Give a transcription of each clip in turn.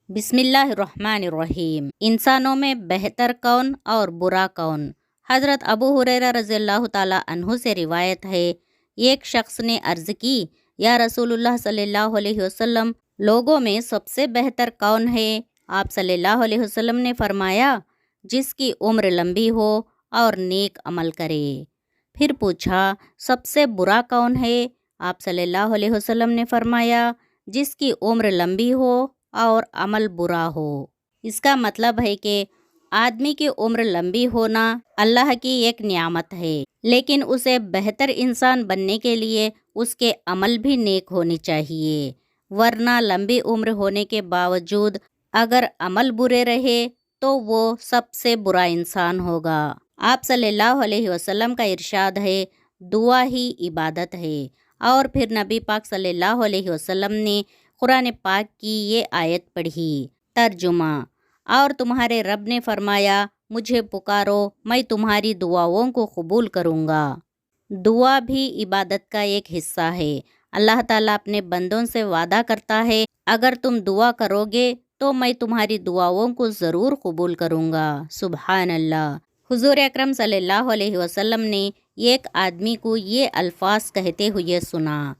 بسم اللہ الرحمن الرحیم۔ انسانوں میں بہتر کون اور برا کون؟ حضرت ابو ہریرہ رضی اللہ تعالیٰ عنہ سے روایت ہے، ایک شخص نے عرض کی، یا رسول اللہ صلی اللہ علیہ وسلم، لوگوں میں سب سے بہتر کون ہے؟ آپ صلی اللہ علیہ وسلم نے فرمایا، جس کی عمر لمبی ہو اور نیک عمل کرے۔ پھر پوچھا، سب سے برا کون ہے؟ آپ صلی اللہ علیہ وسلم نے فرمایا، جس کی عمر لمبی ہو اور عمل برا ہو۔ اس کا مطلب ہے کہ آدمی کی عمر لمبی ہونا اللہ کی ایک نعمت ہے، لیکن اسے بہتر انسان بننے کے لیے اس کے عمل بھی نیک ہونے چاہیے، ورنہ لمبی عمر ہونے کے باوجود اگر عمل برے رہے تو وہ سب سے برا انسان ہوگا۔ آپ صلی اللہ علیہ وسلم کا ارشاد ہے، دعا ہی عبادت ہے۔ اور پھر نبی پاک صلی اللہ علیہ وسلم نے قرآن پاک کی یہ آیت پڑھی۔ ترجمہ: اور تمہارے رب نے فرمایا، مجھے پکارو، میں تمہاری دعاؤں کو قبول کروں گا۔ دعا بھی عبادت کا ایک حصہ ہے۔ اللہ تعالیٰ اپنے بندوں سے وعدہ کرتا ہے، اگر تم دعا کرو گے تو میں تمہاری دعاؤں کو ضرور قبول کروں گا۔ سبحان اللہ۔ حضور اکرم صلی اللہ علیہ وسلم نے ایک آدمی کو یہ الفاظ کہتے ہوئے سنا،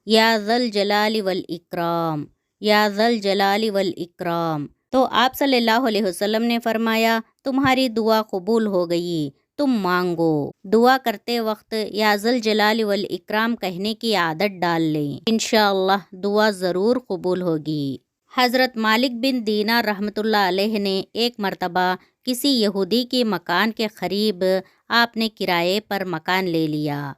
یا ذل جلال والاکرام، یا ذل جلال والاکرام۔ تو آپ صلی اللہ علیہ وسلم نے فرمایا، تمہاری دعا قبول ہو گئی، تم مانگو۔ دعا کرتے وقت یا ذل جلال والاکرام کہنے کی عادت ڈال لیں، انشاءاللہ دعا ضرور قبول ہوگی۔ حضرت مالک بن دینار رحمۃ اللہ علیہ نے ایک مرتبہ کسی یہودی کی مکان کے قریب آپ نے کرائے پر مکان لے لیا،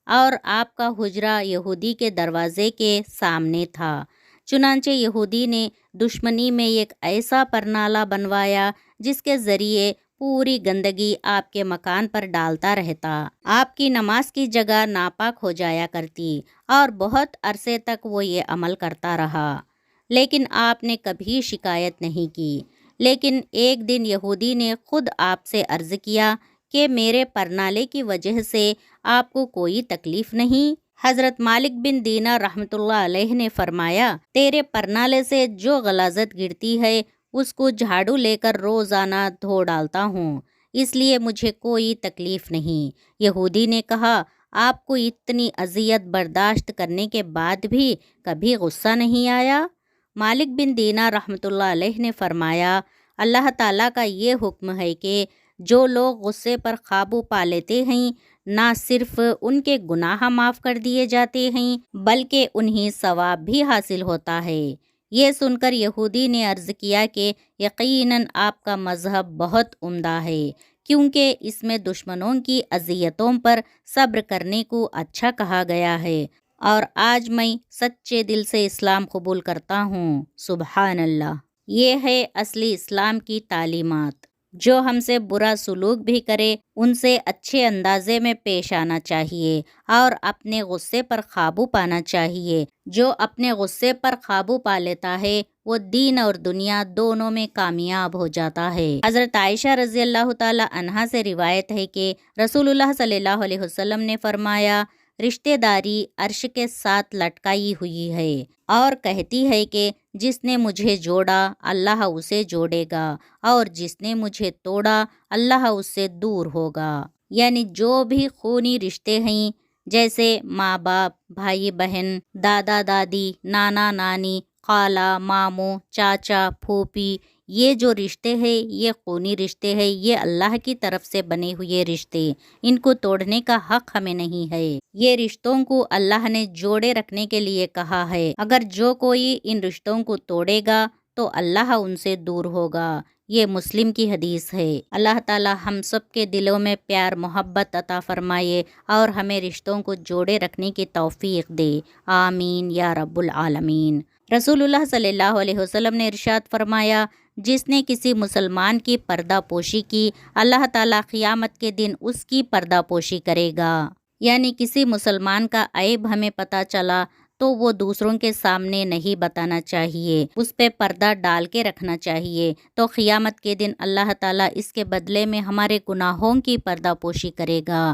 اور آپ کا حجرہ یہودی کے دروازے کے سامنے تھا۔ چنانچہ یہودی نے دشمنی میں ایک ایسا پرنالہ بنوایا جس کے ذریعے پوری گندگی آپ کے مکان پر ڈالتا رہتا۔ آپ کی نماز کی جگہ ناپاک ہو جایا کرتی، اور بہت عرصے تک وہ یہ عمل کرتا رہا، لیکن آپ نے کبھی شکایت نہیں کی۔ لیکن ایک دن یہودی نے خود آپ سے عرض کیا کہ میرے پرنالے کی وجہ سے آپ کو کوئی تکلیف نہیں؟ حضرت مالک بن دینار رحمۃ اللہ علیہ نے فرمایا، تیرے پرنالے سے جو غلاظت گرتی ہے اس کو جھاڑو لے کر روزانہ دھو ڈالتا ہوں، اس لیے مجھے کوئی تکلیف نہیں۔ یہودی نے کہا، آپ کو اتنی اذیت برداشت کرنے کے بعد بھی کبھی غصہ نہیں آیا؟ مالک بن دینار رحمۃ اللہ علیہ نے فرمایا، اللہ تعالیٰ کا یہ حکم ہے کہ جو لوگ غصے پر قابو پا لیتے ہیں، نہ صرف ان کے گناہ معاف کر دیے جاتے ہیں بلکہ انہیں ثواب بھی حاصل ہوتا ہے۔ یہ سن کر یہودی نے عرض کیا کہ یقیناً آپ کا مذہب بہت عمدہ ہے، کیونکہ اس میں دشمنوں کی اذیتوں پر صبر کرنے کو اچھا کہا گیا ہے، اور آج میں سچے دل سے اسلام قبول کرتا ہوں۔ سبحان اللہ۔ یہ ہے اصلی اسلام کی تعلیمات۔ جو ہم سے برا سلوک بھی کرے ان سے اچھے اندازے میں پیش آنا چاہیے اور اپنے غصے پر قابو پانا چاہیے۔ جو اپنے غصے پر قابو پا لیتا ہے وہ دین اور دنیا دونوں میں کامیاب ہو جاتا ہے۔ حضرت عائشہ رضی اللہ تعالی عنہا سے روایت ہے کہ رسول اللہ صلی اللہ علیہ وسلم نے فرمایا، رشتہ داری عرش کے ساتھ لٹکائی ہوئی ہے اور کہتی ہے کہ جس نے مجھے جوڑا اللہ اسے جوڑے گا، اور جس نے مجھے توڑا اللہ اس سے دور ہوگا۔ یعنی جو بھی خونی رشتے ہیں، جیسے ماں باپ، بھائی بہن، دادا دادی، نانا نانی، خالہ ماموں، چاچا پھوپھی، یہ جو رشتے ہیں یہ خونی رشتے ہیں، یہ اللہ کی طرف سے بنے ہوئے رشتے، ان کو توڑنے کا حق ہمیں نہیں ہے۔ یہ رشتوں کو اللہ نے جوڑے رکھنے کے لیے کہا ہے، اگر جو کوئی ان رشتوں کو توڑے گا تو اللہ ان سے دور ہوگا۔ یہ مسلم کی حدیث ہے۔ اللہ تعالی ہم سب کے دلوں میں پیار محبت عطا فرمائے اور ہمیں رشتوں کو جوڑے رکھنے کی توفیق دے، آمین یا رب العالمین۔ رسول اللہ صلی اللہ علیہ وسلم نے ارشاد فرمایا، جس نے کسی مسلمان کی پردہ پوشی کی، اللہ تعالیٰ قیامت کے دن اس کی پردہ پوشی کرے گا۔ یعنی کسی مسلمان کا عیب ہمیں پتہ چلا تو وہ دوسروں کے سامنے نہیں بتانا چاہیے، اس پہ پردہ ڈال کے رکھنا چاہیے، تو قیامت کے دن اللہ تعالیٰ اس کے بدلے میں ہمارے گناہوں کی پردہ پوشی کرے گا۔